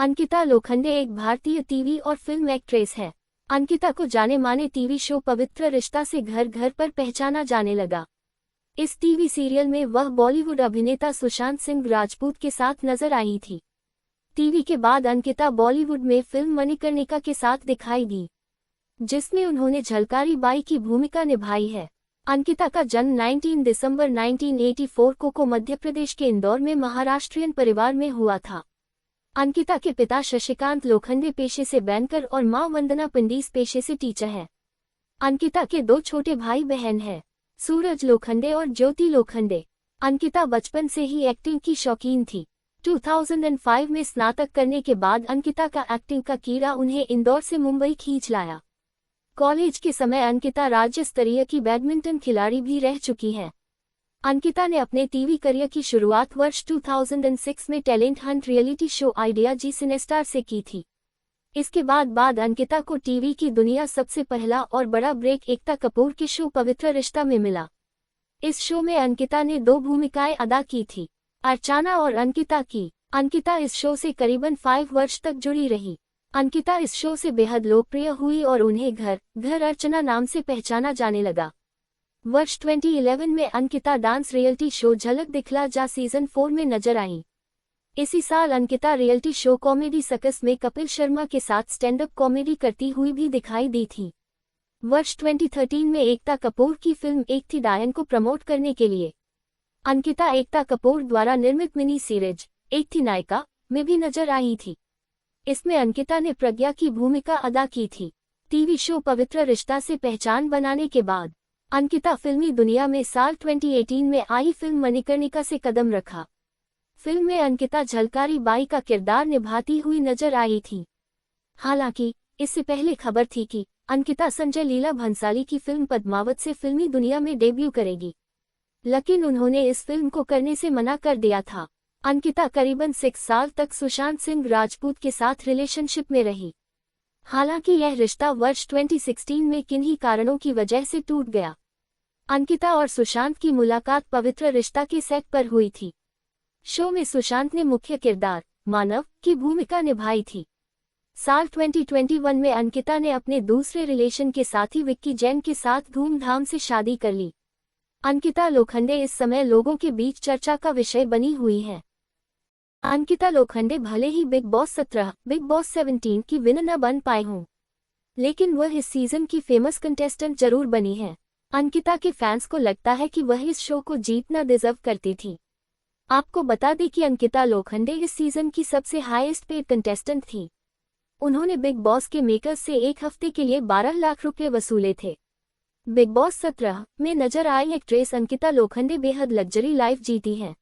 अंकिता लोखंडे एक भारतीय टीवी और फिल्म एक्ट्रेस है। अंकिता को जाने माने टीवी शो पवित्र रिश्ता से घर घर पर पहचाना जाने लगा। इस टीवी सीरियल में वह बॉलीवुड अभिनेता सुशांत सिंह राजपूत के साथ नजर आई थी। टीवी के बाद अंकिता बॉलीवुड में फिल्म मणिकर्णिका के साथ दिखाई दी, जिसमें उन्होंने झलकारी बाई की भूमिका निभाई है। अंकिता का जन्म 19 दिसंबर 1984 को मध्य प्रदेश के इंदौर में महाराष्ट्रियन परिवार में हुआ था। अंकिता के पिता शशिकांत लोखंडे पेशे से बैंकर और मां वंदना पंडीस पेशे से टीचर है। अंकिता के दो छोटे भाई बहन हैं, सूरज लोखंडे और ज्योति लोखंडे। अंकिता बचपन से ही एक्टिंग की शौकीन थी। 2005 में स्नातक करने के बाद अंकिता का एक्टिंग का कीड़ा उन्हें इंदौर से मुंबई खींच लाया। कॉलेज के समय अंकिता राज्य स्तरीय की बैडमिंटन खिलाड़ी भी रह चुकी हैं। अंकिता ने अपने टीवी करियर की शुरुआत वर्ष 2006 में talent hunt reality show Idea Zee Cinestar से की थी। इसके बाद अंकिता को टीवी की दुनिया सबसे पहला और बड़ा ब्रेक एकता कपूर के शो पवित्र रिश्ता में मिला। इस शो में अंकिता ने दो भूमिकाएं अदा की थी, अर्चना और अंकिता की। अंकिता इस शो से करीबन 5 वर्ष तक जुड़ी रही। अंकिता इस शो से बेहद लोकप्रिय हुई और उन्हें घर अर्चना नाम से पहचाना जाने लगा। वर्ष 2011 में अंकिता डांस रियलिटी शो झलक दिखला जा सीजन 4 में नजर आईं। इसी साल Ankita reality show comedy circus में कपिल शर्मा के साथ स्टैंड अप कॉमेडी करती हुई भी दिखाई दी थी। वर्ष 2013 में एकता कपूर की फिल्म एक थी डायन को प्रमोट करने के लिए अंकिता एकता कपूर द्वारा निर्मित मिनी सीरीज एक थी नायिका में भी नजर आई थी। इसमें अंकिता ने प्रज्ञा की भूमिका अदा की थी। टीवी शो पवित्र रिश्ता से पहचान बनाने के बाद अंकिता फिल्मी दुनिया में साल 2018 में आई फिल्म मणिकर्णिका से कदम रखा। फिल्म में अंकिता झलकारी बाई का किरदार निभाती हुई नजर आई थी। हालांकि इससे पहले खबर थी कि अंकिता संजय लीला भंसाली की फिल्म पद्मावत से फिल्मी दुनिया में डेब्यू करेगी, लेकिन उन्होंने इस फिल्म को करने से मना कर दिया था। अंकिता करीबन 6 साल तक सुशांत सिंह राजपूत के साथ रिलेशनशिप में रही। हालांकि यह रिश्ता वर्ष 2016 में किन्हीं कारणों की वजह से टूट गया। अंकिता और सुशांत की मुलाकात पवित्र रिश्ता के सेट पर हुई थी। शो में सुशांत ने मुख्य किरदार मानव की भूमिका निभाई थी। साल 2021 में अंकिता ने अपने दूसरे रिलेशन के साथी विक्की जैन के साथ धूमधाम से शादी कर ली। अंकिता लोखंडे इस समय लोगों के बीच चर्चा का विषय बनी हुई है। अंकिता लोखंडे भले ही बिग बॉस 17, बिग बॉस 17 की विनर न बन पाए हों, लेकिन वह इस सीजन की फेमस कंटेस्टेंट जरूर बनी है। अंकिता के फैंस को लगता है कि वह इस शो को जीतना डिजर्व करती थी। आपको बता दें कि अंकिता लोखंडे इस सीजन की सबसे हाईएस्ट पेड कंटेस्टेंट थी। उन्होंने बिग बॉस के मेकर्स से एक हफ्ते के लिए 12 लाख रुपए वसूले थे। बिग बॉस 17 में नजर आई एक्ट्रेस अंकिता लोखंडे बेहद लग्जरी लाइफ जीती हैं।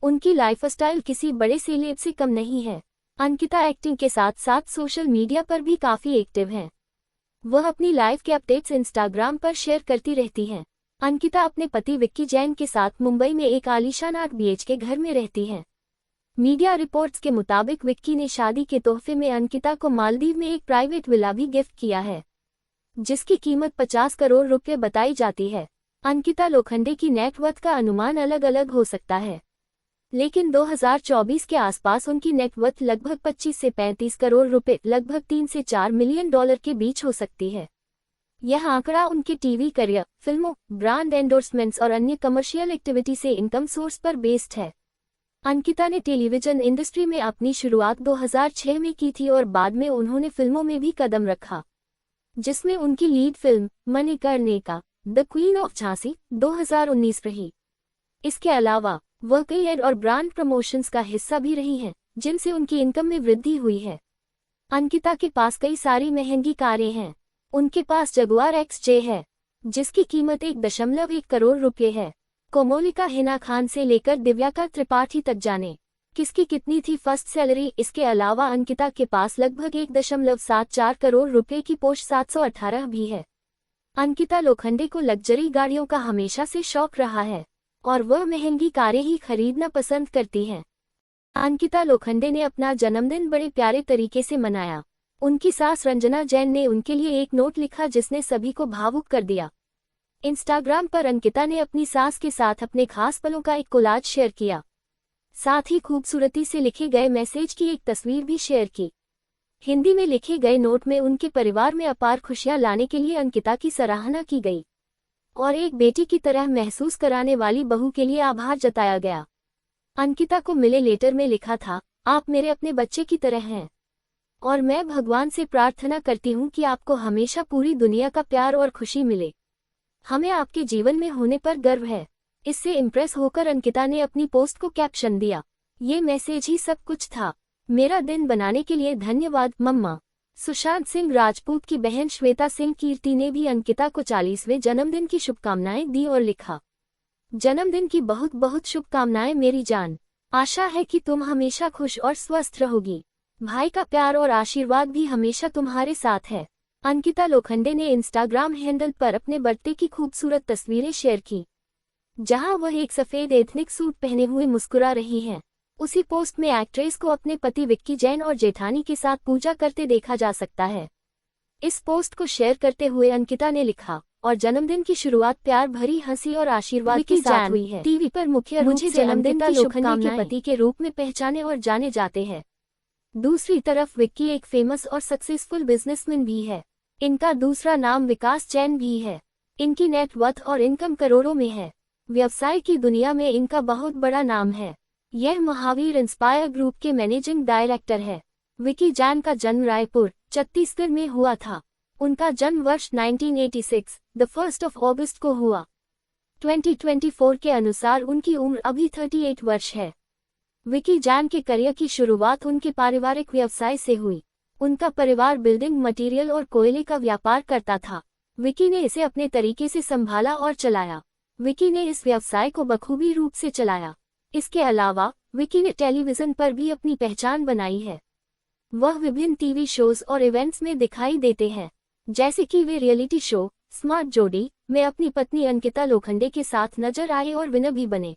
उनकी लाइफस्टाइल किसी बड़े सेलेब से कम नहीं है। अंकिता एक्टिंग के साथ साथ सोशल मीडिया पर भी काफी एक्टिव हैं। वह अपनी लाइफ के अपडेट्स इंस्टाग्राम पर शेयर करती रहती हैं। अंकिता अपने पति विक्की जैन के साथ मुंबई में एक आलीशान 8 BHK घर में रहती हैं। मीडिया रिपोर्ट्स के मुताबिक विक्की ने शादी के तोहफे में अंकिता को मालदीव में एक प्राइवेट विला भी गिफ्ट किया है, जिसकी कीमत 50 करोड़ रुपए बताई जाती है। अंकिता लोखंडे की नेटवर्थ का अनुमान अलग अलग हो सकता है, लेकिन 2024 के आसपास उनकी नेटवर्थ लगभग 25 से 35 करोड़ रुपए, लगभग 3 से 4 मिलियन डॉलर के बीच हो सकती है। यह आंकड़ा उनके टीवी करियर, फिल्मों, ब्रांड एंडोर्समेंट्स और अन्य कमर्शियल एक्टिविटी से इनकम सोर्स पर बेस्ड है। अंकिता ने टेलीविजन इंडस्ट्री में अपनी शुरुआत 2006 में की थी और बाद में उन्होंने फिल्मों में भी कदम रखा, जिसमें उनकी lead film Manikarnika the queen of Jhansi 2019 रही। इसके अलावा वह कई एड और ब्रांड प्रमोशंस का हिस्सा भी रही हैं, जिनसे उनकी इनकम में वृद्धि हुई है। अंकिता के पास कई सारी महंगी कारें हैं। उनके पास जगुआर XJ है, जिसकी कीमत 1.1 करोड़ रुपए है। कोमोलिका हिना खान से लेकर दिव्याका त्रिपाठी तक जाने किसकी कितनी थी फर्स्ट सैलरी। इसके अलावा अंकिता के पास लगभग 1.74 करोड़ रुपए की पोर्श 718 भी है। अंकिता लोखंडे को लग्जरी गाड़ियों का हमेशा से शौक रहा है और वह महंगी कारें ही खरीदना पसंद करती हैं। अंकिता लोखंडे ने अपना जन्मदिन बड़े प्यारे तरीके से मनाया। उनकी सास रंजना जैन ने उनके लिए एक नोट लिखा जिसने सभी को भावुक कर दिया। इंस्टाग्राम पर अंकिता ने अपनी सास के साथ अपने खास पलों का एक कोलाज शेयर किया। साथ ही खूबसूरती से लिखे गए मैसेज की एक तस्वीर भी शेयर की। हिंदी में लिखे गए नोट में उनके परिवार में अपार खुशियां लाने के लिए अंकिता की सराहना की गई और एक बेटी की तरह महसूस कराने वाली बहू के लिए आभार जताया गया। अंकिता को मिले लेटर में लिखा था, आप मेरे अपने बच्चे की तरह हैं और मैं भगवान से प्रार्थना करती हूँ कि आपको हमेशा पूरी दुनिया का प्यार और खुशी मिले। हमें आपके जीवन में होने पर गर्व है। इससे इम्प्रेस होकर अंकिता ने अपनी पोस्ट को कैप्शन दिया, ये मैसेज ही सब कुछ था। मेरा दिन बनाने के लिए धन्यवाद मम्मा। सुशांत सिंह राजपूत की बहन श्वेता सिंह कीर्ति ने भी अंकिता को 40वें जन्मदिन की शुभकामनाएं दी और लिखा, जन्मदिन की बहुत बहुत शुभकामनाएं मेरी जान। आशा है कि तुम हमेशा खुश और स्वस्थ रहोगी। भाई का प्यार और आशीर्वाद भी हमेशा तुम्हारे साथ है। अंकिता लोखंडे ने इंस्टाग्राम हैंडल पर अपने बर्थडे की खूबसूरत तस्वीरें शेयर की, जहां वह एक सफेद एथनिक सूट पहने हुए मुस्कुरा रही हैं। उसी पोस्ट में एक्ट्रेस को अपने पति विक्की जैन और जेठानी के साथ पूजा करते देखा जा सकता है। इस पोस्ट को शेयर करते हुए अंकिता ने लिखा, और जन्मदिन की शुरुआत प्यार भरी हंसी और आशीर्वाद के साथ हुई है। टीवी पर मुख्य रूप से जन्मदिन की लोखंडे के पति के रूप में पहचाने और जाने जाते हैं। दूसरी तरफ विक्की एक फेमस और सक्सेसफुल बिजनेसमैन भी है। इनका दूसरा नाम विकास जैन भी है। इनकी नेटवर्थ और इनकम करोड़ों में है। व्यवसाय की दुनिया में इनका बहुत बड़ा नाम है। यह महावीर इंस्पायर ग्रुप के मैनेजिंग डायरेक्टर है। विक्की जैन का जन्म रायपुर, छत्तीसगढ़ में हुआ था। उनका जन्म वर्ष 1986, द 1 अगस्त को हुआ। 2024 के अनुसार उनकी उम्र अभी 38 वर्ष है। विक्की जैन के करियर की शुरुआत उनके पारिवारिक व्यवसाय से हुई। उनका परिवार बिल्डिंग मटेरियल और कोयले का व्यापार करता था। विक्की ने इसे अपने तरीके से संभाला और चलाया। विक्की ने इस व्यवसाय को बखूबी रूप से चलाया। इसके अलावा विक्की ने टेलीविजन पर भी अपनी पहचान बनाई है। वह विभिन्न टीवी शोज और इवेंट्स में दिखाई देते हैं, जैसे कि वे रियलिटी शो स्मार्ट जोड़ी में अपनी पत्नी अंकिता लोखंडे के साथ नजर आए और विनर भी बने।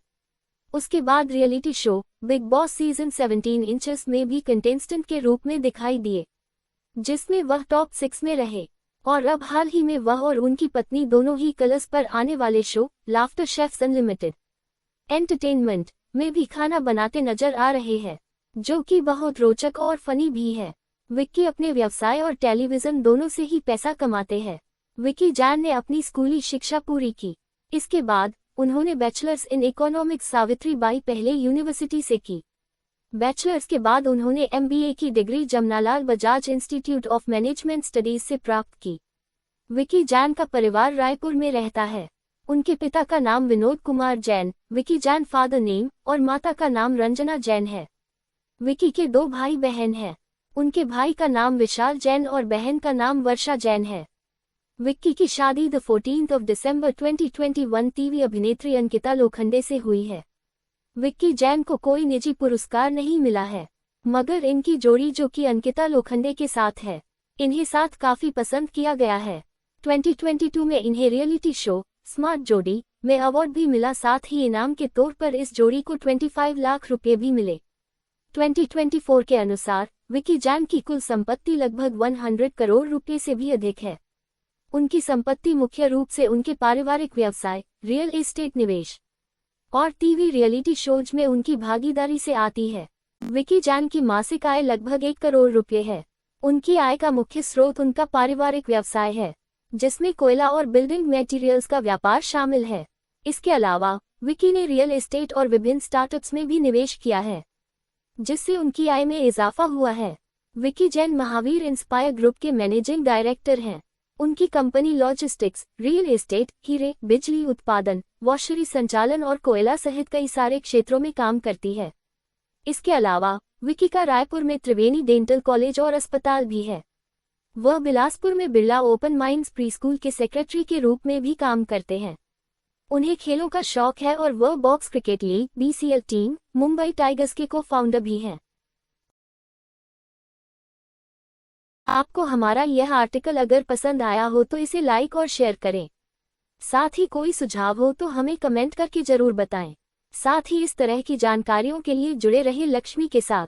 उसके बाद reality show big boss season 17 inches में भी कंटेस्टेंट के रूप में दिखाई दिए, जिसमें वह टॉप 6 में रहे। और अब हाल ही में वह और उनकी पत्नी दोनों ही कलर्स पर आने वाले show laughter chefs unlimited entertainment में भी खाना बनाते नजर आ रहे हैं, जो कि बहुत रोचक और फनी भी है। विक्की अपने व्यवसाय और टेलीविजन दोनों से ही पैसा कमाते हैं। विक्की जैन ने अपनी स्कूली शिक्षा पूरी की। इसके बाद उन्होंने बैचलर्स इन इकोनॉमिक्स सावित्रीबाई पहले यूनिवर्सिटी से की। बैचलर्स के बाद उन्होंने MBA की degree Jamnalal Bajaj institute of management studies से प्राप्त की। विक्की जैन का परिवार रायपुर में रहता है। उनके पिता का नाम विनोद कुमार जैन, विक्की जैन फादर नेम, और माता का नाम रंजना जैन है। विक्की के 2 भाई बहन हैं। उनके भाई का नाम विशाल जैन और बहन का नाम वर्षा जैन है। विक्की की शादी 14 दिसंबर 2021 टीवी अभिनेत्री अंकिता लोखंडे से हुई है। विक्की जैन को कोई निजी पुरस्कार नहीं मिला है, मगर इनकी जोड़ी जो कि अंकिता लोखंडे के साथ है, इन्हें साथ काफी पसंद किया गया है। 2022 में इन्हें रियलिटी शो स्मार्ट जोड़ी में अवार्ड भी मिला। साथ ही इनाम के तौर पर इस जोड़ी को 25 लाख रुपए भी मिले। 2024 के अनुसार विक्की जैन की कुल संपत्ति लगभग 100 करोड़ रुपए से भी अधिक है। उनकी संपत्ति मुख्य रूप से उनके पारिवारिक व्यवसाय, रियल एस्टेट निवेश और टीवी रियलिटी शोज में उनकी भागीदारी से आती है। विक्की जैन की मासिक आय लगभग 1 करोड़ रुपए है। उनकी आय का मुख्य स्रोत उनका पारिवारिक व्यवसाय है, जिसमें कोयला और बिल्डिंग मटेरियल्स का व्यापार शामिल है। इसके अलावा विक्की ने रियल एस्टेट और विभिन्न स्टार्टअप्स में भी निवेश किया है, जिससे उनकी आय में इजाफा हुआ है। विक्की जैन महावीर इंस्पायर ग्रुप के मैनेजिंग डायरेक्टर हैं। उनकी कंपनी लॉजिस्टिक्स, रियल एस्टेट, हीरे, बिजली उत्पादन, वॉशरी संचालन और कोयला सहित कई सारे क्षेत्रों में काम करती है। इसके अलावा विक्की का रायपुर में त्रिवेणी डेंटल कॉलेज और अस्पताल भी है। वह बिलासपुर में Birla open minds pre school के सेक्रेटरी के रूप में भी काम करते हैं। उन्हें खेलों का शौक है और वह box cricket league BCL team Mumbai tigers के को-फाउंडर भी हैं। आपको हमारा यह आर्टिकल अगर पसंद आया हो तो इसे लाइक और शेयर करें। साथ ही कोई सुझाव हो तो हमें कमेंट करके जरूर बताएं। साथ ही इस तरह की जानकारियों के लिए जुड़े रहिए लक्ष्मी के साथ।